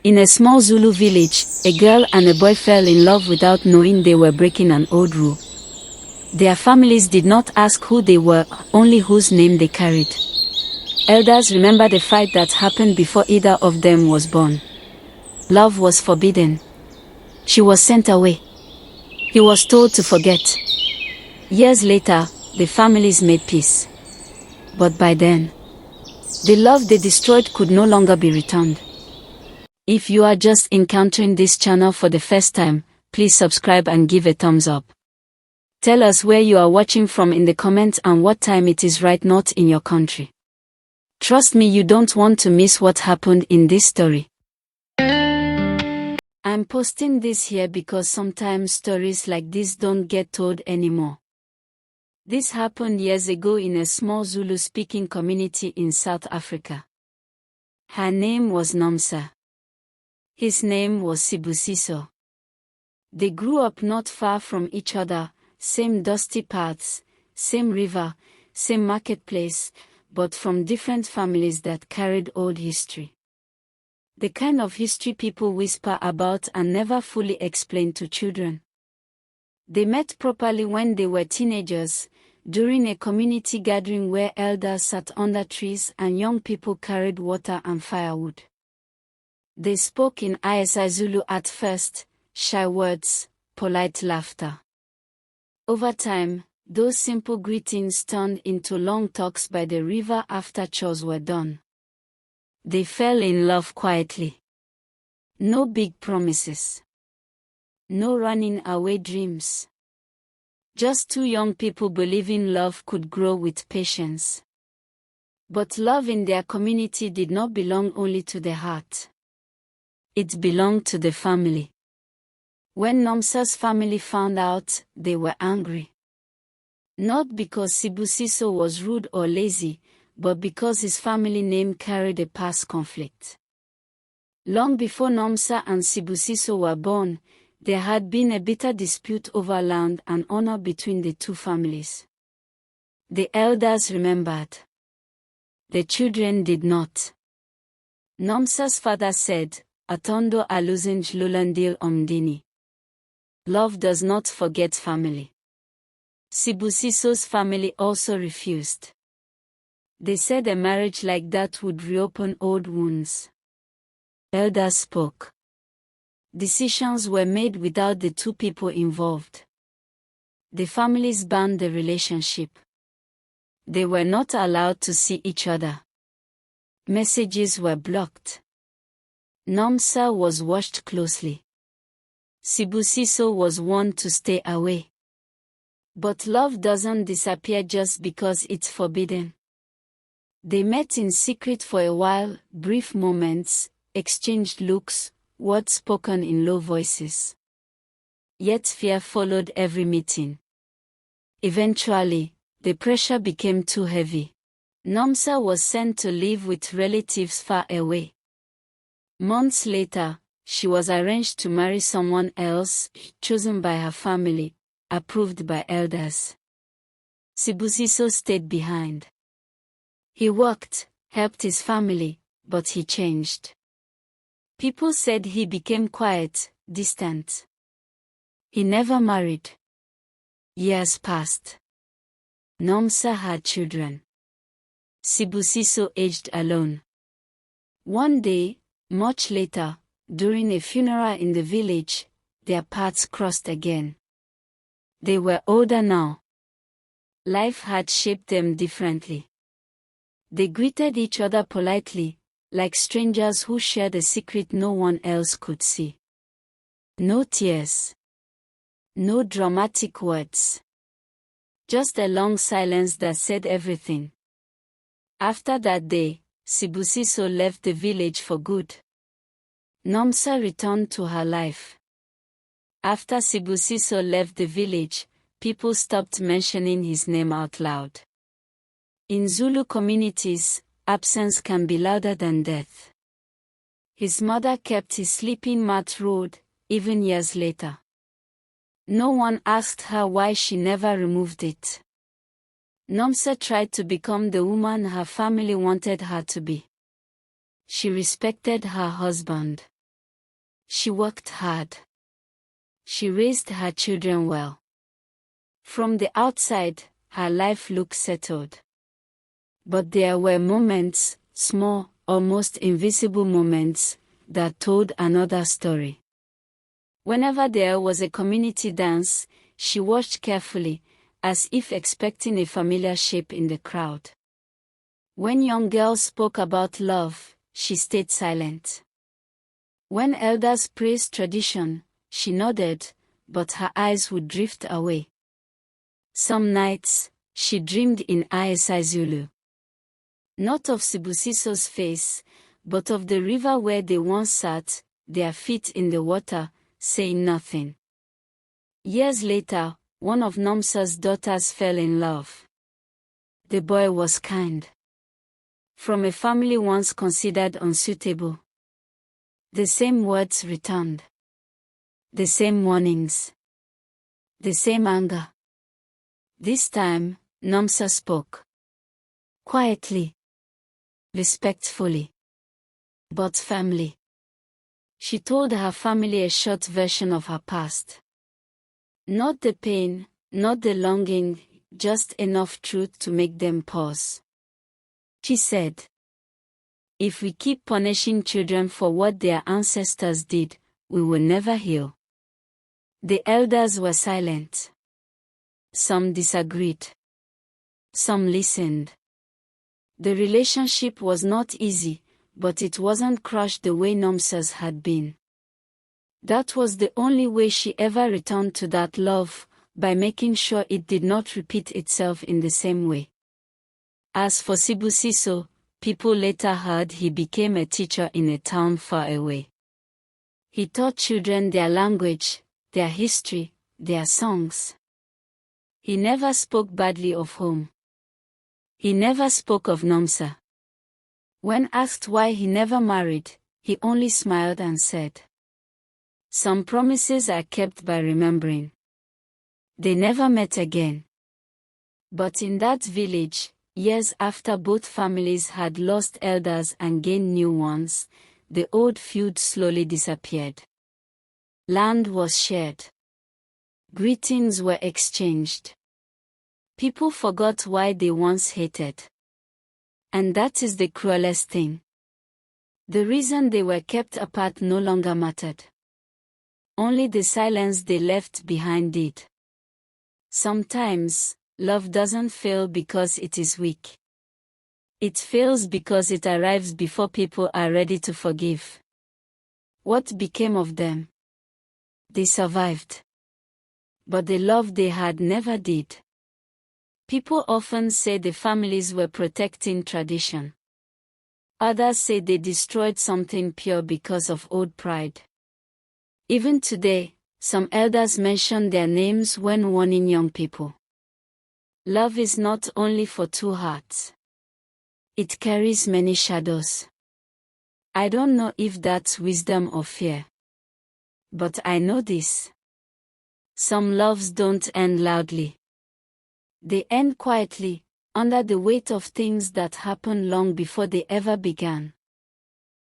In a small Zulu village, a girl and a boy fell in love without knowing they were breaking an old rule. Their families did not ask who they were, only whose name they carried. Elders remember the fight that happened before either of them was born. Love was forbidden. She was sent away. He was told to forget. Years later, the families made peace. But by then, the love they destroyed could no longer be returned. If you are just encountering this channel for the first time, please subscribe and give a thumbs up. Tell us where you are watching from in the comments and what time it is right now in your country. Trust me, you don't want to miss what happened in this story. I'm posting this here because sometimes stories like this don't get told anymore. This happened years ago in a small Zulu-speaking community in South Africa. Her name was Nomsa. His name was Sibusiso. They grew up not far from each other, same dusty paths, same river, same marketplace, but from different families that carried old history. The kind of history people whisper about and never fully explain to children. They met properly when they were teenagers, during a community gathering where elders sat under trees and young people carried water and firewood. They spoke in Isa Zulu at first, shy words, polite laughter. Over time, those simple greetings turned into long talks by the river after chores were done. They fell in love quietly. No big promises. No running away dreams. Just two young people believing love could grow with patience. But love in their community did not belong only to the heart. It belonged to the family. When Nomsa's family found out, they were angry. Not because Sibusiso was rude or lazy, but because his family name carried a past conflict. Long before Nomsa and Sibusiso were born, there had been a bitter dispute over land and honor between the two families. The elders remembered. The children did not. Nomsa's father said, Atondo aluzinj lulandil omdini. Love does not forget family. Sibusiso's family also refused. They said a marriage like that would reopen old wounds. Elders spoke. Decisions were made without the two people involved. The families banned the relationship. They were not allowed to see each other. Messages were blocked. Nomsa was watched closely. Sibusiso was warned to stay away. But love doesn't disappear just because it's forbidden. They met in secret for a while, brief moments, exchanged looks, words spoken in low voices. Yet fear followed every meeting. Eventually, the pressure became too heavy. Nomsa was sent to live with relatives far away. Months later, she was arranged to marry someone else, chosen by her family, approved by elders. Sibusiso stayed behind. He worked, helped his family, but he changed. People said he became quiet, distant. He never married. Years passed. Nomsa had children. Sibusiso aged alone. One day, much later, during a funeral in the village, their paths crossed again. They were older now. Life had shaped them differently. They greeted each other politely, like strangers who shared a secret no one else could see. No tears. No dramatic words. Just a long silence that said everything. After that day, Sibusiso left the village for good. Nomsa returned to her life. After Sibusiso left the village, people stopped mentioning his name out loud. In Zulu communities, absence can be louder than death. His mother kept his sleeping mat rolled, even years later. No one asked her why she never removed it. Nomsa tried to become the woman her family wanted her to be. She respected her husband. She worked hard. She raised her children well. From the outside, her life looked settled. But there were moments, small, almost invisible moments, that told another story. Whenever there was a community dance, she watched carefully, as if expecting a familiar shape in the crowd. When young girls spoke about love, she stayed silent. When elders praised tradition, she nodded, but her eyes would drift away. Some nights, she dreamed in Zulu. Not of Sibusiso's face, but of the river where they once sat, their feet in the water, saying nothing. Years later, one of Nomsa's daughters fell in love. The boy was kind. From a family once considered unsuitable. The same words returned. The same warnings. The same anger. This time, Nomsa spoke. Quietly. Respectfully. But firmly. She told her family a short version of her past. Not the pain, not the longing, just enough truth to make them pause. She said, "If we keep punishing children for what their ancestors did, we will never heal." The elders were silent. Some disagreed. Some listened. The relationship was not easy, but it wasn't crushed the way Nomsa's had been. That was the only way she ever returned to that love, by making sure it did not repeat itself in the same way. As for Sibusiso, people later heard he became a teacher in a town far away. He taught children their language, their history, their songs. He never spoke badly of home. He never spoke of Nomsa. When asked why he never married, he only smiled and said, "Some promises are kept by remembering." They never met again. But in that village, years after both families had lost elders and gained new ones, the old feud slowly disappeared. Land was shared. Greetings were exchanged. People forgot why they once hated. And that is the cruelest thing. The reason they were kept apart no longer mattered. Only the silence they left behind did. Sometimes, love doesn't fail because it is weak. It fails because it arrives before people are ready to forgive. What became of them? They survived. But the love they had never did. People often say the families were protecting tradition. Others say they destroyed something pure because of old pride. Even today, some elders mention their names when warning young people. Love is not only for two hearts. It carries many shadows. I don't know if that's wisdom or fear. But I know this. Some loves don't end loudly. They end quietly, under the weight of things that happened long before they ever began.